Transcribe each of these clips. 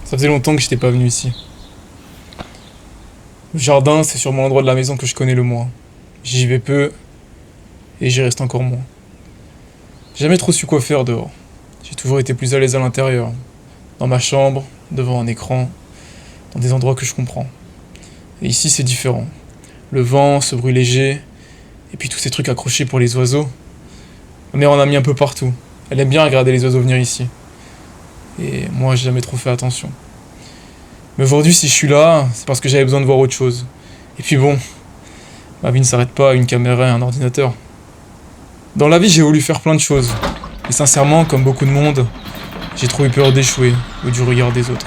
Ça faisait longtemps que j'étais pas venu ici. Le jardin, c'est sûrement l'endroit de la maison que je connais le moins. J'y vais peu, et j'y reste encore moins. J'ai jamais trop su quoi faire dehors. J'ai toujours été plus à l'aise à l'intérieur. Dans ma chambre, devant un écran, dans des endroits que je comprends. Et ici, c'est différent. Le vent, ce bruit léger, et puis tous ces trucs accrochés pour les oiseaux. Ma mère en a mis un peu partout. Elle aime bien regarder les oiseaux venir ici. Et moi, j'ai jamais trop fait attention. Mais aujourd'hui, si je suis là, c'est parce que j'avais besoin de voir autre chose. Et puis bon, ma vie ne s'arrête pas à une caméra et un ordinateur. Dans la vie, j'ai voulu faire plein de choses. Et sincèrement, comme beaucoup de monde, j'ai trop eu peur d'échouer ou du regard des autres.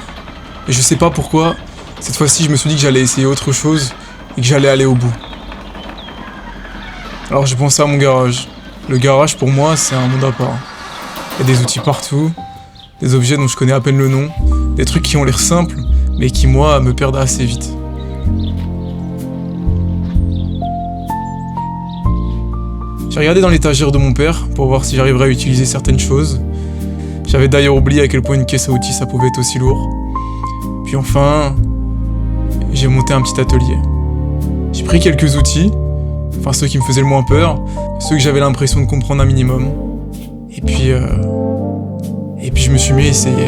Et je sais pas pourquoi, cette fois-ci, je me suis dit que j'allais essayer autre chose et que j'allais aller au bout. Alors j'ai pensé à mon garage. Le garage, pour moi, c'est un monde à part. Il y a des outils partout, des objets dont je connais à peine le nom, des trucs qui ont l'air simples, mais qui, moi, me perdent assez vite. J'ai regardé dans l'étagère de mon père pour voir si j'arriverais à utiliser certaines choses. J'avais d'ailleurs oublié à quel point une caisse à outils ça pouvait être aussi lourd. Puis enfin, j'ai monté un petit atelier. J'ai pris quelques outils, enfin ceux qui me faisaient le moins peur, ceux que j'avais l'impression de comprendre un minimum. Et puis je me suis mis à essayer.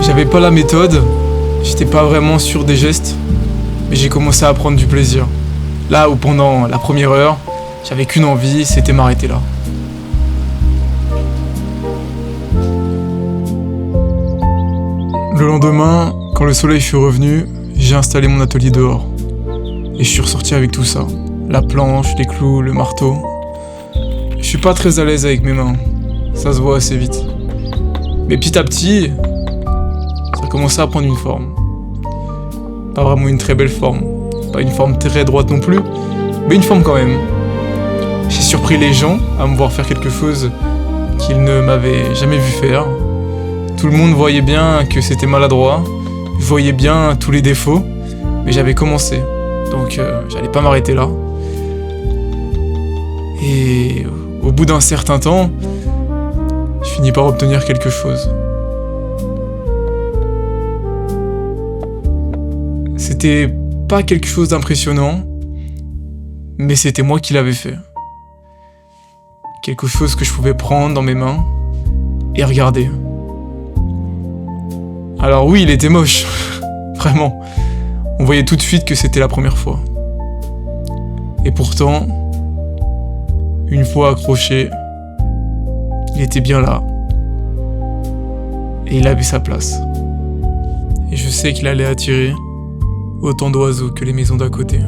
J'avais pas la méthode, j'étais pas vraiment sûr des gestes, mais j'ai commencé à prendre du plaisir. Là où pendant la première heure, j'avais qu'une envie, c'était m'arrêter là. Le lendemain, quand le soleil fut revenu, j'ai installé mon atelier dehors. Et je suis ressorti avec tout ça. La planche, les clous, le marteau. Je suis pas très à l'aise avec mes mains, ça se voit assez vite. Mais petit à petit, ça a commencé à prendre une forme. Pas vraiment une très belle forme, pas une forme très droite non plus, mais une forme quand même. J'ai surpris les gens à me voir faire quelque chose qu'ils ne m'avaient jamais vu faire. Tout le monde voyait bien que c'était maladroit, voyait bien tous les défauts, mais j'avais commencé, donc j'allais pas m'arrêter là. Et au bout d'un certain temps, je finis par obtenir quelque chose. C'était pas quelque chose d'impressionnant, mais c'était moi qui l'avais fait. Quelque chose que je pouvais prendre dans mes mains et regarder. Alors oui, il était moche, vraiment. On voyait tout de suite que c'était la première fois. Et pourtant, une fois accroché, il était bien là. Et il avait sa place. Et je sais qu'il allait attirer autant d'oiseaux que les maisons d'à côté.